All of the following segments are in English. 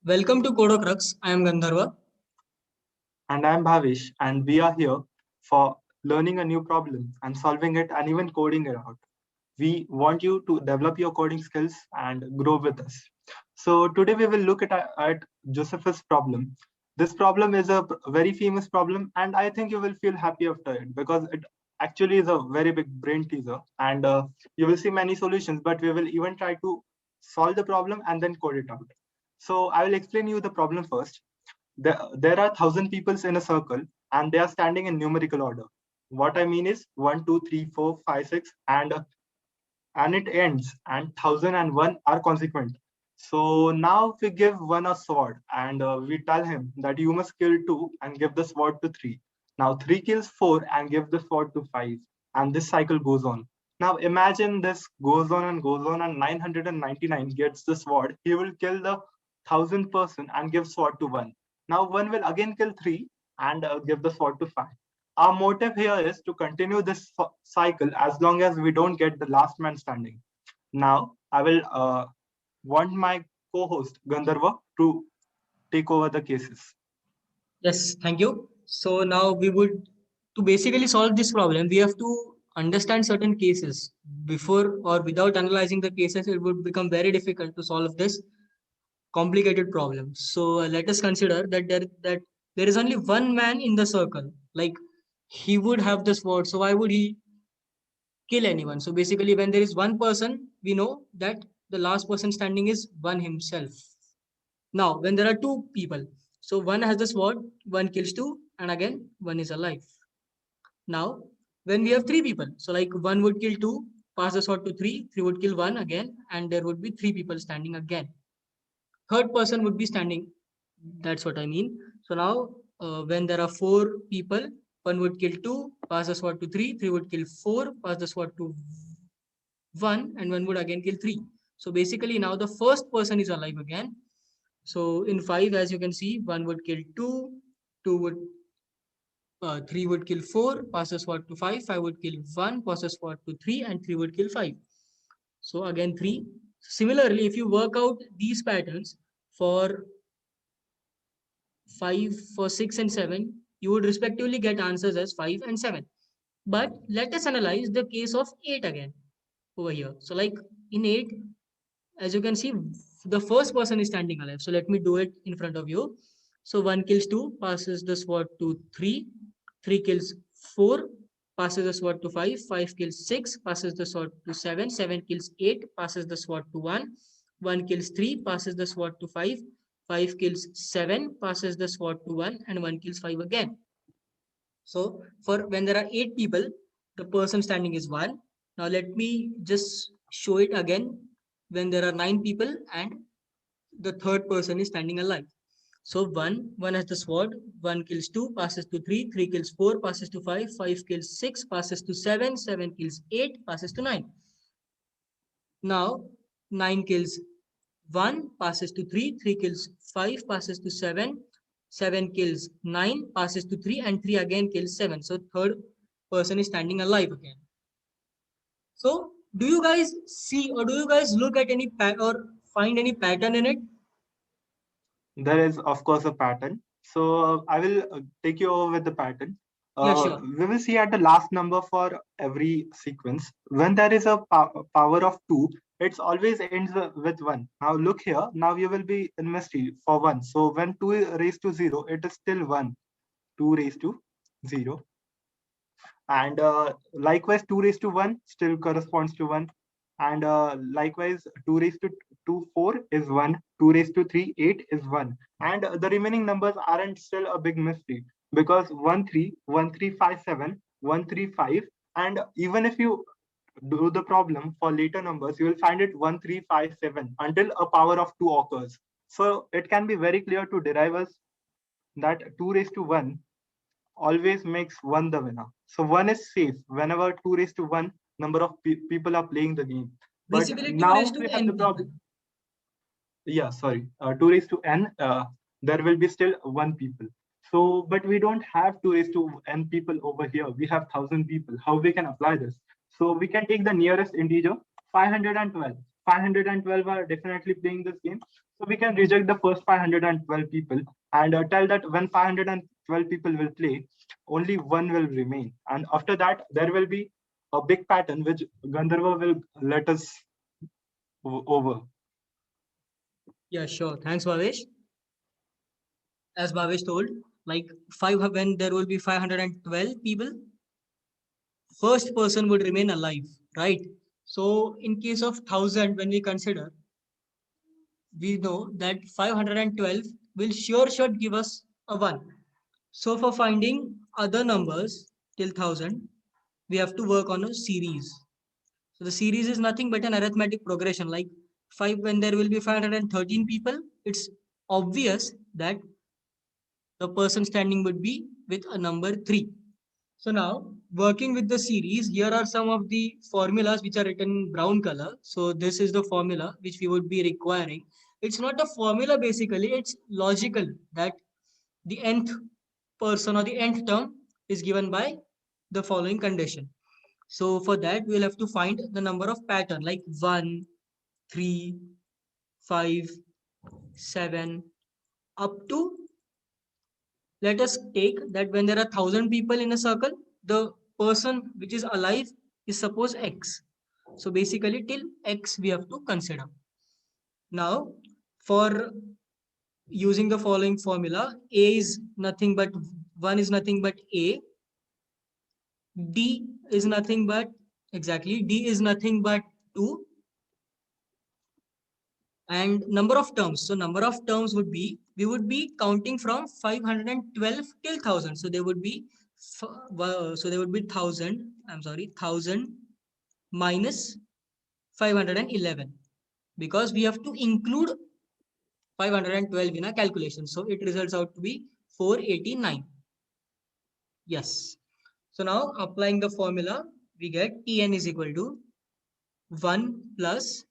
Welcome to CodoCrux. I am Gandharva. And I'm Bhavish, and we are here for learning a new problem and solving it and even coding it out. We want you to develop your coding skills and grow with us. So today we will look at Josephus problem. This problem is a very famous problem, and I think you will feel happy after it because it actually is a very big brain teaser, and you will see many solutions. But we will even try to solve the problem and then code it out. So I will explain you the problem first. There are 1,000 people in a circle and they are standing in numerical order. What I mean is 1, 2, 3, 4, 5, 6, and it ends, and 1,001 are consequent. So now if we give one a sword and we tell him that you must kill two and give the sword to three. Now three kills four and give the sword to five, and this cycle goes on. Now imagine this goes on, and 999 gets the sword. He will kill the 1,000 person and give sword to one. Now one will again kill three and give the sword to five. Our motive here is to continue this cycle as long as we don't get the last man standing. Now, I will want my co-host Gandharva to take over the cases. Yes, thank you. So now to basically solve this problem, we have to understand certain cases. Before or without analyzing the cases, it would become very difficult to solve this complicated problem. So let us consider that there is only one man in the circle. Like he would have the sword, so why would he kill anyone? So basically, when there is one person, we know that the last person standing is one himself. Now, when there are two people, so one has the sword, one kills two, and again, one is alive. Now, when we have three people, so like one would kill two, pass the sword to three, three would kill one again, and there would be three people standing again. Third person would be standing. That's what I mean. So now, when there are four people, one would kill two, pass the sword to three, three would kill four, pass the sword to one, and one would again kill three. So basically, now the first person is alive again. So in five, as you can see, one would kill two, two would three would kill four, passes sword to five, five would kill one, passes sword to three, and three would kill five. So again three. Similarly, if you work out these patterns for five, for six, and seven, you would respectively get answers as five and seven. But let us analyze the case of eight again over here. So like in eight, as you can see, the first person is standing alive. So let me do it in front of you. So one kills two, passes the sword to three, three kills four, passes the sword to five, five kills six, passes the sword to seven, seven kills eight, passes the sword to one kills three, passes the sword to five, five kills seven, passes the sword to and one kills five again. So for when there are eight people, the person standing is one. Now let me just show it again when there are nine people and the third person is standing alive. So one has the sword, one kills two, passes to three, three kills four, passes to five, five kills six, passes to seven, seven kills eight, passes to nine. Now nine kills one, passes to three, three kills five, passes to seven, seven kills nine, passes to three, and three again kills seven. So third person is standing alive again. So do you guys see or do you guys look at any or find any pattern in it? There is, of course, a pattern. So I will take you over with the pattern. Yeah, sure. We will see at the last number for every sequence. When there is a power of 2, it's always ends with 1. Now look here. Now you will be in mystery for 1. So when 2 is raised to 0, it is still 1. 2 raised to 0. And likewise 2 raised to 1 still corresponds to 1, and likewise 2 raised to 2 4 is 1, 2 raised to 3 8 is 1, and the remaining numbers aren't still a big mystery because 1 3 1 3 5 7 1 3 5, and even if you do the problem for later numbers you will find it 1 3 5 7 until a power of 2 occurs. So it can be very clear to derive us that 2 raised to 1 always makes 1 the winner. So 1 is safe whenever 2 raised to 1 number of people are playing the game. But Basically, 2 now raised to we have n the people. problem. Yeah, sorry. 2 raised to n, there will be still 1 people. So, but we don't have 2 raised to n people over here. We have 1,000 people. How we can apply this? So we can take the nearest integer, 512. 512 are definitely playing this game. So we can reject the first 512 people and tell that when 512 people will play, only one will remain. And after that, there will be a big pattern which Gandharva will let us over. Yeah, sure. Thanks, Bhavesh. As Bhavesh told, like when there will be 512 people, first person would remain alive, right? So in case of 1000, when we consider, we know that 512 will sure give us a 1. So for finding other numbers till 1000, we have to work on a series. So the series is nothing but an arithmetic progression. Like 5, when there will be 513 people, it's obvious that the person standing would be with a number 3. So now, working with the series, here are some of the formulas which are written in brown color. So this is the formula which we would be requiring. It's not a formula basically, it's logical that the nth person or the nth term is given by the following condition. So for that, we'll have to find the number of pattern like 1, 3, 5, 7, up to, let us take that when there are 1000 people in a circle, the person which is alive is suppose X. So basically till X we have to consider. Now for using the following formula, A is nothing but 1 is nothing but A, D is nothing but D is nothing but 2, and number of terms. So number of terms would be, we would be counting from 512 till 1000. So there would be, so there would be 1000, 1000 minus 511, because we have to include 512 in our calculation. So it results out to be 489. Yes. So now applying the formula, we get Tn is equal to 1 plus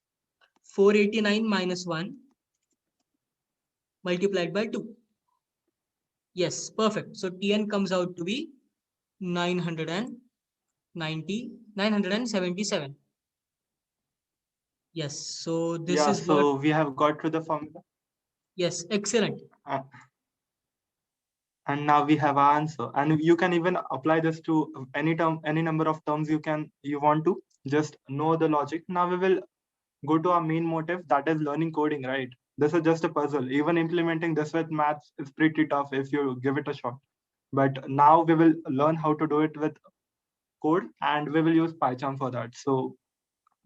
489 minus 1 multiplied by 2. Yes, perfect. So Tn comes out to be 977. Yes, so this Yeah, is what, so we have got to the formula. yes, excellent. And now we have our answer. And you can even apply this to any term, any number of terms you want to. Just know the logic. Now we will go to our main motive, that is learning coding, right? This is just a puzzle. Even implementing this with maths is pretty tough if you give it a shot. But now we will learn how to do it with code, and we will use PyCharm for that. So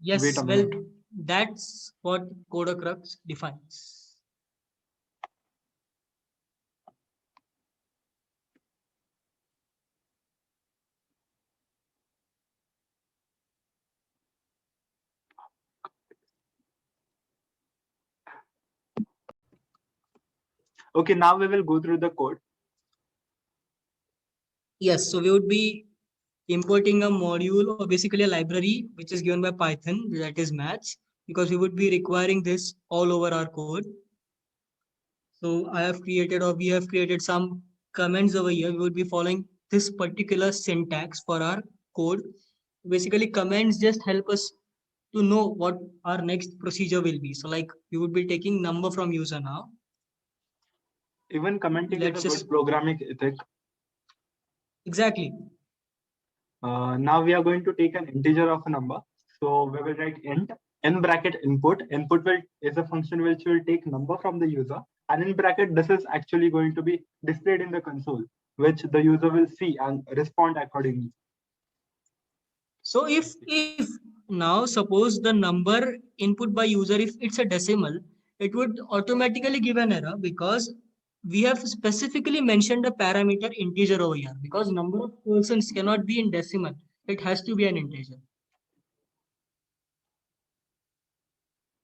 wait Yes, a well, minute. that's what CoderCrux defines. Okay, now we will go through the code. Yes, so we would be importing a module or basically a library which is given by Python, that is match, because we would be requiring this all over our code. So I have created, or we have created some comments over here. We would be following this particular syntax for our code. Basically, comments just help us to know what our next procedure will be. So like we would be taking number from user now. Even commenting Let's is a just, good programming ethic. exactly. Now we are going to take an integer of a number. So we will write int in bracket input. Input is a function which will take number from the user, and in bracket this is actually going to be displayed in the console, which the user will see and respond accordingly. So if now suppose the number input by user, if it's a decimal, it would automatically give an error because we have specifically mentioned the parameter integer over here, because number of persons cannot be in decimal. It has to be an integer.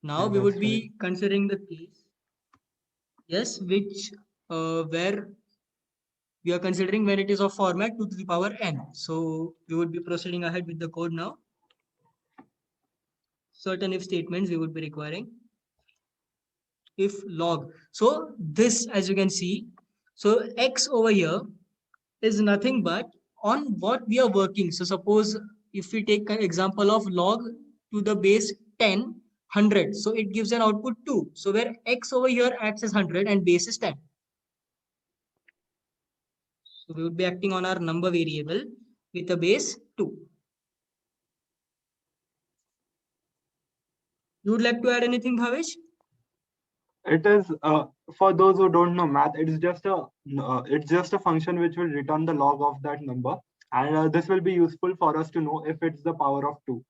Now Yeah, we would that's be right. considering the case, yes, which where we are considering when it is of format 2 to the power n. So we would be proceeding ahead with the code now. Certain if statements we would be requiring. If log. So this, as you can see, so X over here is nothing but on what we are working. So suppose if we take an example of log to the base 10, 100. So it gives an output 2. So where x over here acts as 100 and base is 10. So we would be acting on our number variable with a base 2. You would like to add anything, Bhavesh? It is for those who don't know math. It's just a function which will return the log of that number, and this will be useful for us to know if it's the power of 2.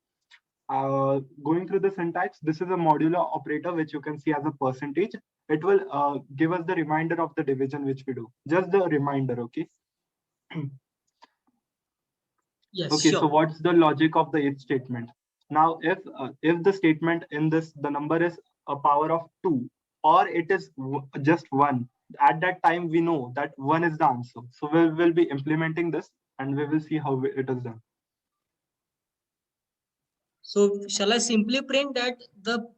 Going through the syntax, this is a modular operator which you can see as a percentage. It will give us the reminder of the division which we do. Just the reminder, okay? Yes, Okay, so sure. what's the logic of the if statement? Now, if the statement in this, the number is a power of 2, or it is just 1, at that time we know that 1 is the answer. So we'll be implementing this and we will see how it is done. So shall I simply print that the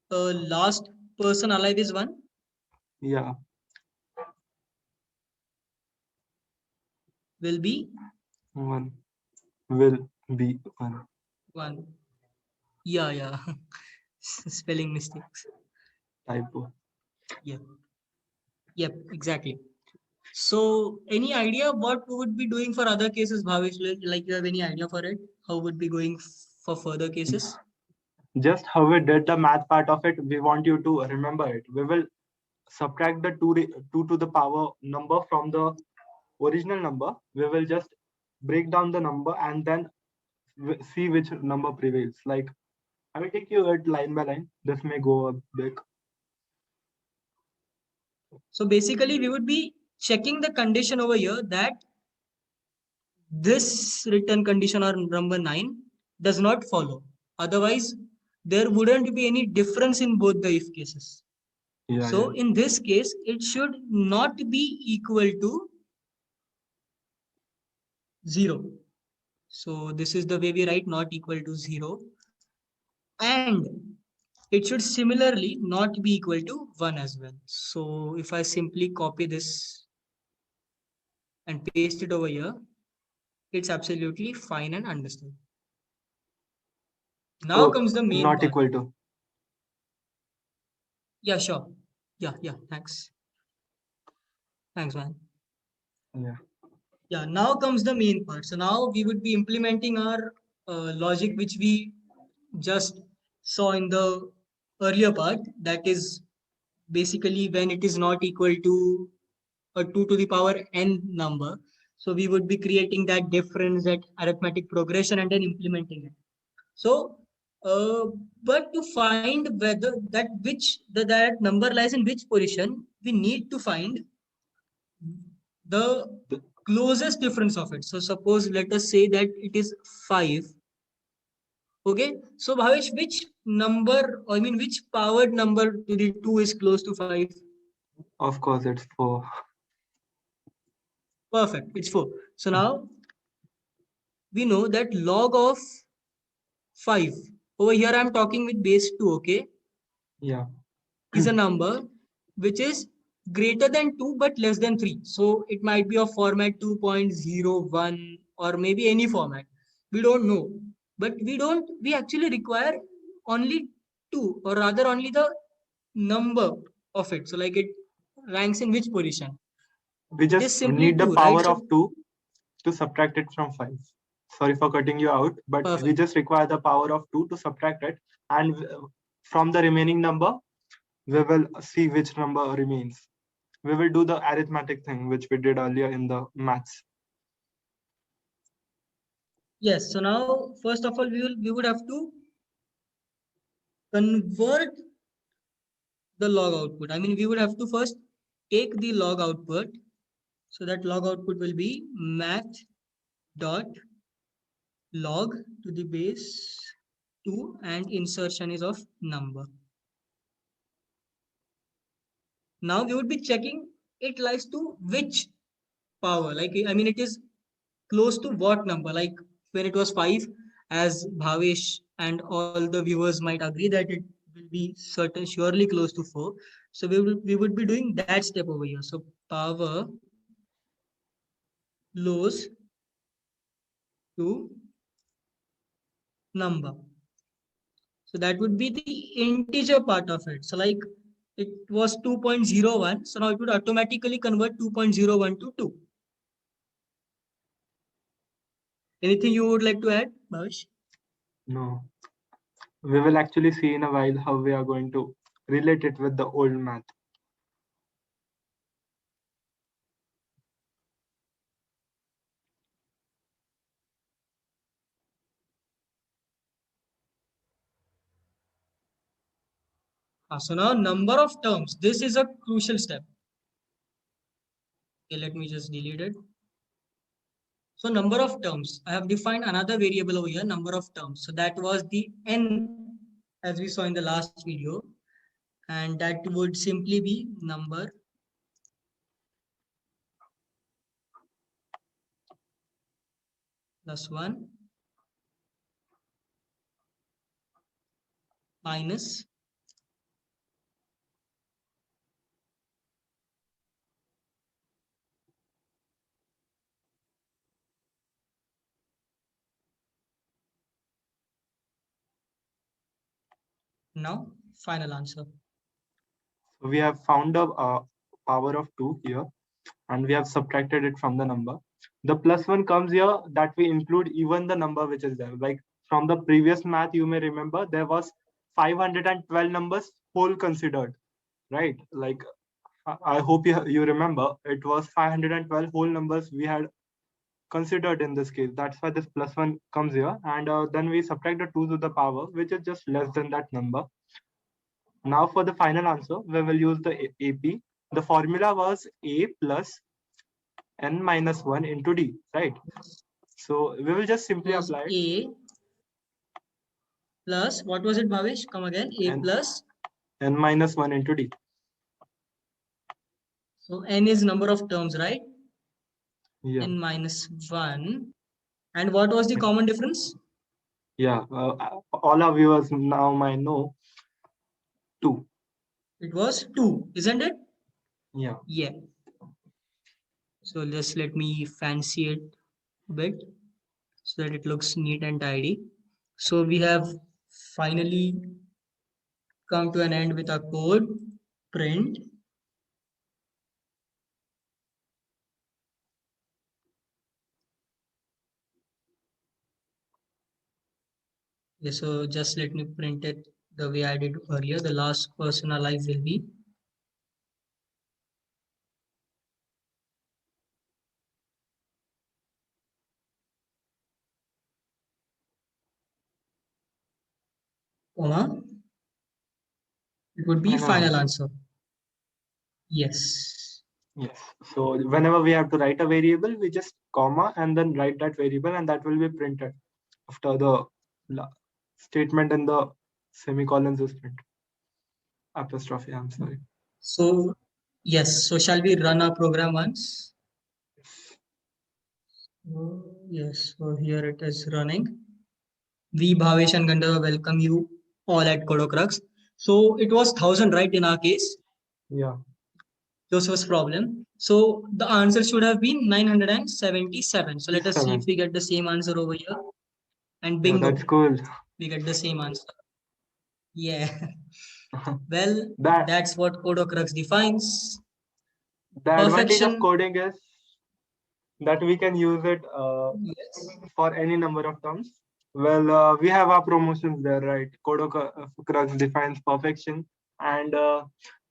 last person alive is 1? Yeah, Will be 1 will be 1. 1. Yeah. Spelling mistakes. Typo. Yeah. Yep, exactly. So any idea what we would be doing for other cases, Bhavesh? Like you have any idea for it? How would be going for further cases? Just how we did the math part of it, we want you to remember it. We will subtract the 2 to the power number from the original number. We will just break down the number and then see which number prevails. Like, I will take you it line by line. This may go a bit. So basically we would be checking the condition over here that this written condition or number 9 does not follow. Otherwise, there wouldn't be any difference in both the if cases. Yeah, So in this case, it should not be equal to 0. So this is the way we write not equal to 0. And it should similarly not be equal to 1 as well. So if I simply copy this and paste it over here, it's absolutely fine and understood. Now So comes the main not part. equal to. Yeah, sure. Yeah, thanks. Thanks, man. Yeah. Yeah, now comes the main part. So now we would be implementing our logic which we just saw in the earlier part. That is basically when it is not equal to a 2 to the power n number. So we would be creating that difference, that arithmetic progression, and then implementing it. So, but to find whether that number lies in which position, we need to find the The- closest difference of it. So suppose let us say that it is 5. Okay. So Bhavesh, which number, I mean, which powered number to the 2 is close to 5? Of course, it's 4. Perfect. It's 4. So now we know that log of 5. Over here, I'm talking with base 2. Okay. Yeah. Is a number which is greater than 2 but less than 3. So it might be of format 2.01 or maybe any format. We don't know. But we actually require only 2, or rather only the number of it. So like it ranks in which position. We It is just simply need the 2, right? power So of 2 to subtract it from 5. Sorry for cutting you out, but we perfect. just require the power of 2 to subtract it. And from the remaining number, we will see which number remains. We will do the arithmetic thing which we did earlier in the maths. Yes. So now, first of all, we would have to convert the log output. I mean, we would have to first take the log output. So that log output will be math dot log to the base 2 and insertion is of number. Now we would be checking it lies to which power. Like, I mean, it is close to what number? Like when it was 5, as Bhavesh and all the viewers might agree that it will be surely close to 4. So we would be doing that step over here. So power close to number. So that would be the integer part of it. So like it was 2.01. So now it would automatically convert 2.01 to 2. Anything you would like to add, Bhavish? No. We will actually see in a while how we are going to relate it with the old math. So now number of terms. This is a crucial step. Okay, let me just delete it. So number of terms. I have defined another variable over here, number of terms. So that was the n, as we saw in the last video. And that would simply be number plus 1 minus now final answer. So we have found a power of 2 here, and we have subtracted it from the number. The plus 1 comes here that we include even the number which is there. Like from the previous math, you may remember there was 512 numbers whole considered, right? Like I hope you remember it was 512 whole numbers we had considered in this case. That's why this plus 1 comes here, and then we subtract the 2 to the power, which is just less than that number. Now for the final answer, we will use the AP. The formula was A plus n minus 1 into D, right? So we will just simply Was apply it. A plus, what was it, Bhavish? Come again. A N- plus. N minus 1 into D. So n is number of terms, right? Yeah. N minus 1. And what was the common difference? Yeah. All our viewers now might know 2. It was 2, isn't it? Yeah. Yeah. So just let me fancy it a bit so that it looks neat and tidy. So we have finally come to an end with our code print. Yeah, so just let me print it the way I did earlier. The last person alive will be comma. It would be final answer. Yes. Yes. So whenever we have to write a variable, we just comma and then write that variable, and that will be printed after the statement in the semicolons is printed. Apostrophe, I'm sorry. So yes. So shall we run our program once? Yes. So here it is running. We, Bhavesh and Gandharva, welcome you all at Codocrux. So it was 1000, right, in our case? Yeah. Joseph's problem. So the answer should have been 977. So let us see if we get the same answer over here. And bingo. Yeah, that's cool. We get the same answer. Yeah. Well, that's what Codocrux defines. The advantage of Perfection. coding is that we can use it Yes. for any number of terms. Well, we have our promotions there, right? Codocrux defines perfection, and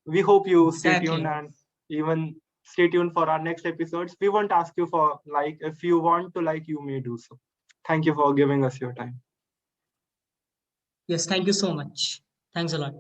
we hope you stay tuned and even stay tuned for our next episodes. We won't ask you for like. If you want to like, you may do so. Thank you for giving us your time. Yes, thank you so much. Thanks a lot.